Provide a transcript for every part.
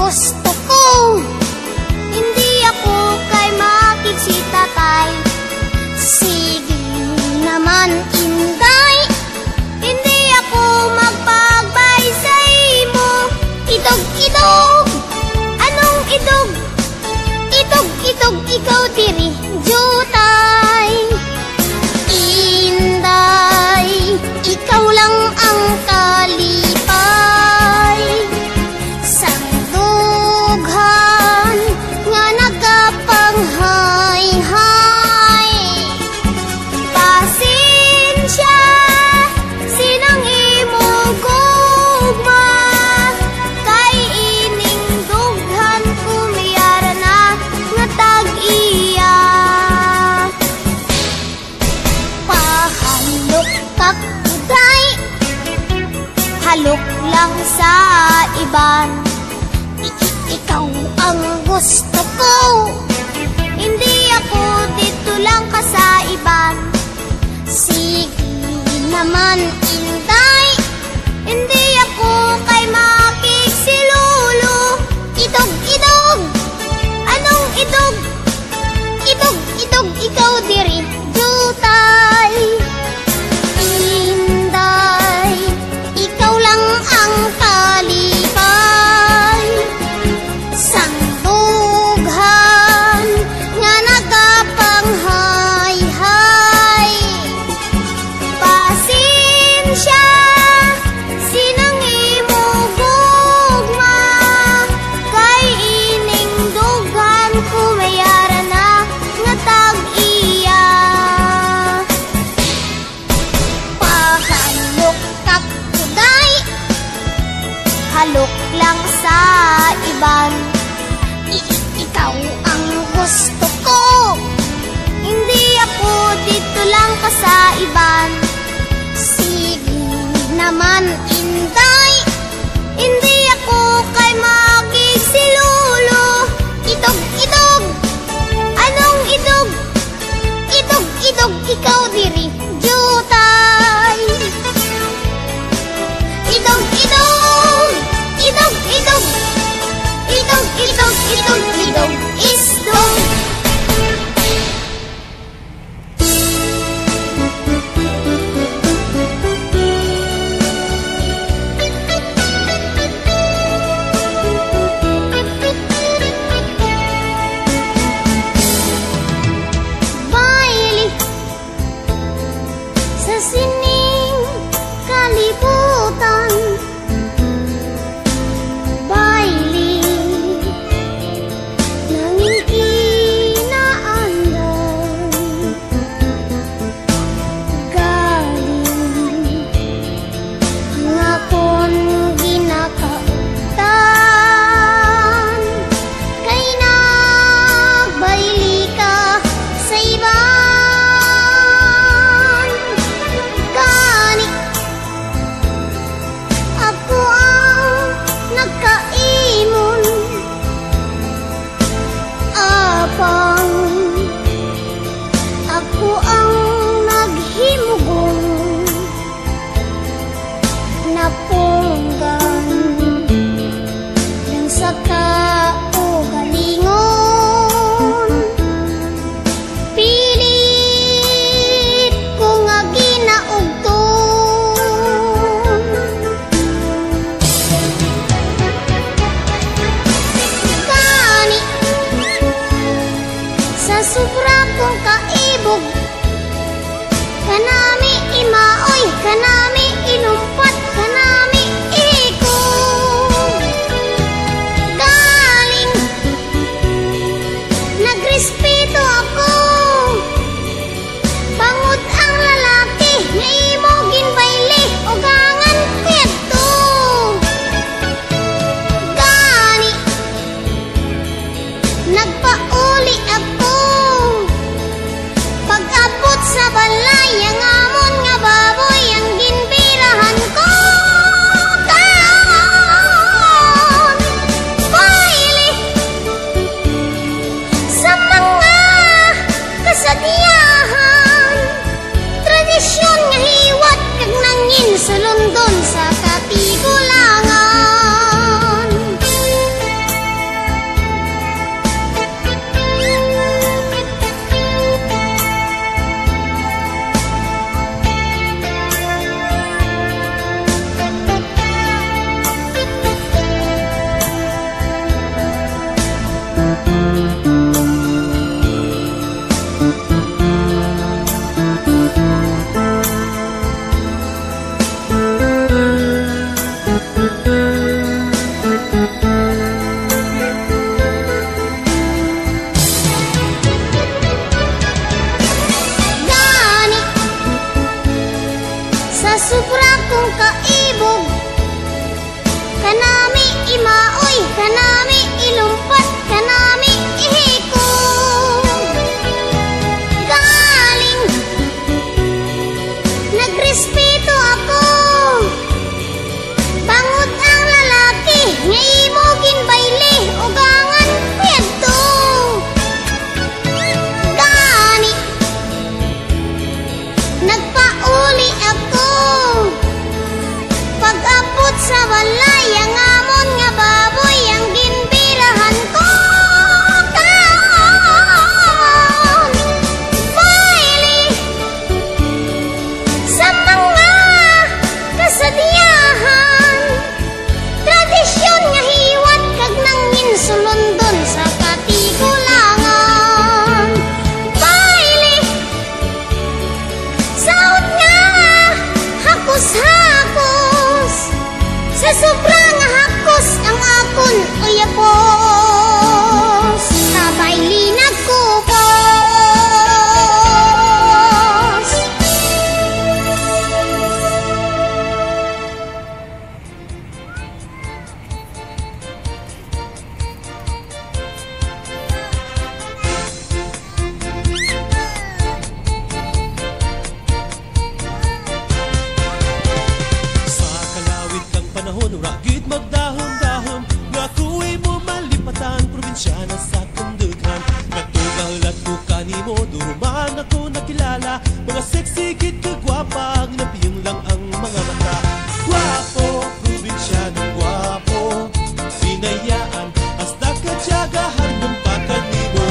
gusto ko. Hindi ako kay makikisitatay. Sige naman, Inday, hindi ako magpagbay sa imo. Idog, idog, anong idog? Idog, idog, ikaw diri, jutay. Inday, ikaw lang ang kalipay. Sandughan nga nagapanghay-hay. Pasensya, sinang imo gugma. Kay ining dughan kumiyara na nga tag-iya. Pahalok kak uday, halok lang sa iban. Ikaw ang gusto ko, hindi ako dito lang ka sa iban. Sige naman, Inday, hindi ako kay makiksilulu. Idog, idog, anong idog? Idog, idog, ikaw diri, jutay. Inday, ikaw lang ang kalipay. Sandughan nga nagapanghay-hay. Pasensya, sinang imo gugma. Kay ining dughan kumayara na nga tag-iya. Pahalok kak uday, halok lang sa iban. Ikaw ang gusto ko, hindi ako dito lang ka sa iban. Sige naman, Inday, hindi ako kay makiksilulu. Idog, idog, anong idog? Idog, idog, ikaw diri, jutay. Idog, idog, idog, idog, idog, idog, idog, idog, isdog. sa sobra kong kaibog. Kanami imaoy, kanami ilumpat, kanami ihikog. Galing nagrespeto ako, bangod ang lalaki nga imo ginbayle ugangan kuyadto. Gani nagpauli ako, pag-abot sa balay ang amon nga baboy ang ginbirahan ko. Kaon baili sa mga kasadyahan, tradisyon nga hiwat kag nangin sulundon sa katigulangan. Baili saot nga hakos-hakos, sa sobra nga hakos ang akon uyapos. Sa baili nagkupos. Ragit magdahom-dahom nga kuwi mo malipatan, probinsya na sa kandughan. Natugalat ko kanimo, duruman ako nakilala, mga sexy git kagwapa, nabiyong lang ang mga mata. Gwapo, probinsya ng gwapo, sinayaan hasta kadyagahan ng pakanimo.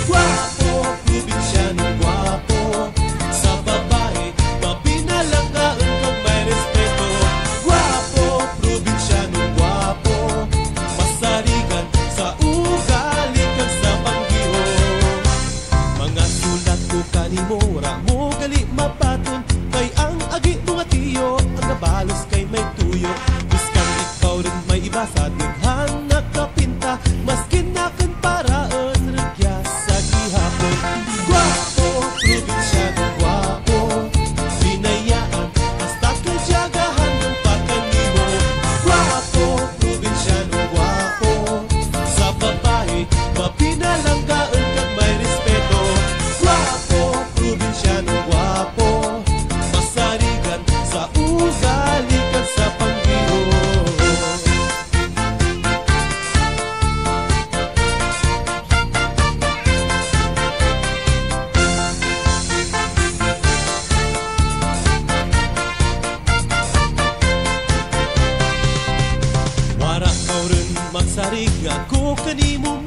Gwapo, probinsya ng gwapo, sa babae mapinalangaan kang may respeto. Gwapo, probinsya ng gwapo, masarigan sa ugali kag sa panggihon. Mga sulat ko kanimo, ra mo gali mapaton, kay ang agi mo nga tiyo, ang nabalos kay may tuyo. Biskang ikaw rin may iba sa dighan nakapinta, maskin nakan paraan ragya sa gihapon. Gwapo, probinsya ng gwapo, sinayaan hasta kadyagahan ng pakanimo. Gwapo, probinsya ng gwapo, sa babae mapinalanggaan kag may respeto. Gwapo, probinsya ng gwapo, masarigan sa ugali kag sa panggihon. Wara ka rin magsarig, ako kanimo